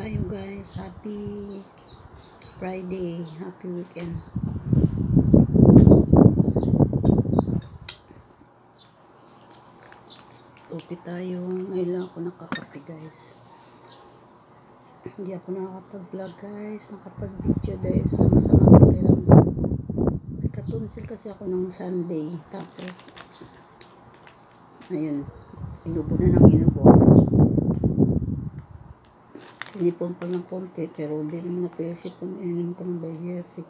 tayo guys. Happy Friday. Happy weekend. Kape tayo. Ngayon lang ako nakakape guys. Hindi ako nakakapag-vlog guys. Nakapag-video dahil sa masamang pakiramdam. Nagkatunsil kasi ako ng Sunday. Tapos, ayun. Inubo na ng inubo. Inipon pa ng konti pero hindi naman natin isipon. Ininom pa ng Biasic.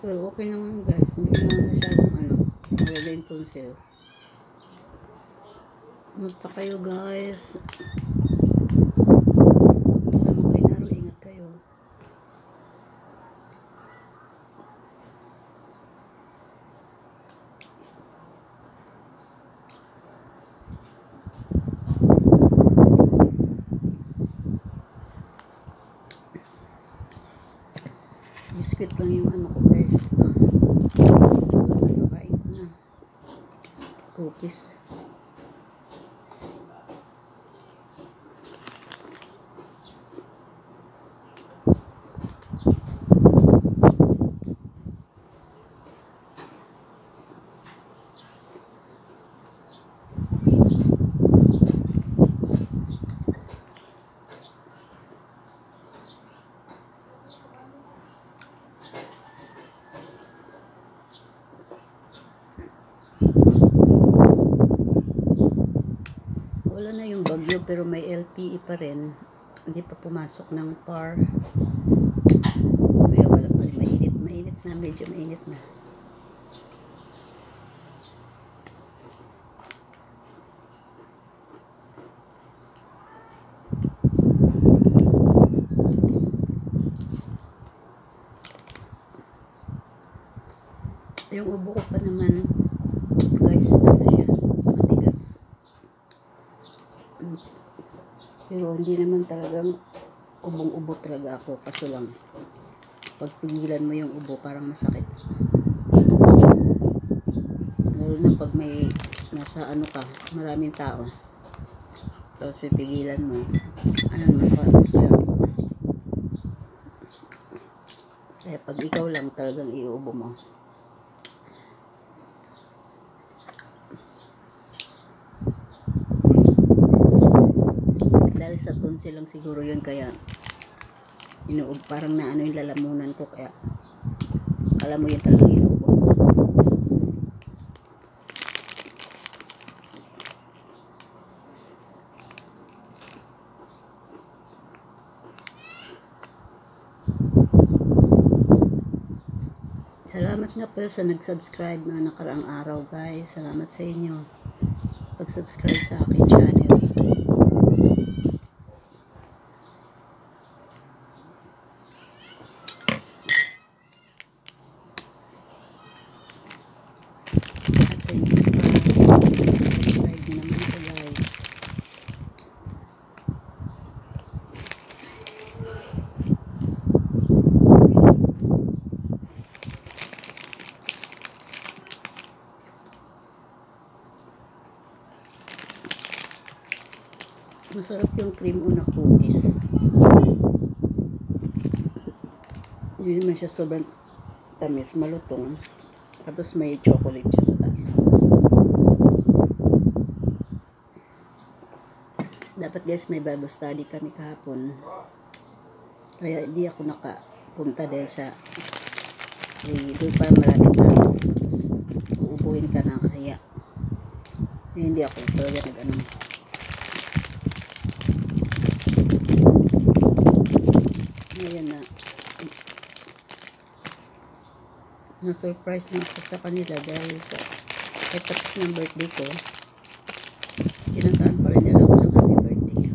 Pero okay naman guys. Hindi naman masyadong malala yung tonsil. Musta kayo guys? Sama kayo naro. Ingat kayo. Biscuit lang yung ano ko guys. Ito. Nakain ko na. Cookies. Wala na yung bagyo pero may LPE pa rin. Hindi pa pumasok ng PAR. Kaya wala pa rin. Mainit na. Medyo mainit na. Yung ubo ko pa naman guys, ano siya, matigas. Pero hindi naman talagang ubong-ubo talaga ako. Kaso lang, pag pigilan mo yung ubo, parang masakit. Lalo na pag may nasa ano ka, maraming tao. Tapos pipigilan mo. Ano naman kaya pag ikaw lang talagang iubo mo. Dahil sa tonsil lang siguro yun, kaya inuub, parang na ano yung lalamunan ko, kaya alam mo yun talagang inuub. Salamat nga pala sa nag-subscribe na nakaraang araw guys. Salamat sa inyo sa pag-subscribe sa aking channel. At sa inyo subscribe nyo naman ito guys. Masarap yung cream una cookies. Hindi naman siya sobrang tamis, malutong. Tapos may chocolate siya sa taas. Dapat guys, may Bible study kami kahapon. Kaya hindi ako nakapunta dahil sa doon pa maraming tao. Tapos uubuhin ka na, kaya hindi ako talaga nag-ano. Ngayon na-surprise na ako sa kanila dahil sa tapos ng birthday ko, kinantaan pa rin nila ako ng happy birthday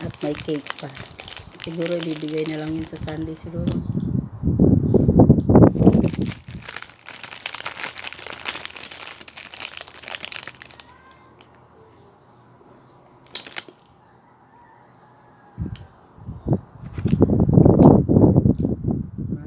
at may cake pa. Siguro ibibigay na lang yun sa Sunday siguro.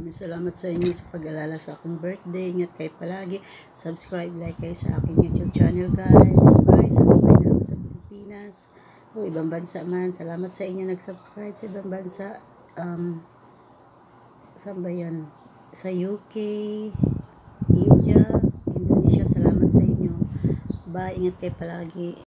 Maraming salamat sa inyo sa pag-alala sa akong birthday. Ingat kayo palagi. Subscribe, like kayo sa aking YouTube channel, guys. Bye. Sa mga naman sa Pilipinas o ibang bansa man. Salamat sa inyo nag-subscribe sa ibang bansa. Saan ba yan? Sa UK, India, Indonesia. Salamat sa inyo. Bye. Ingat kayo palagi.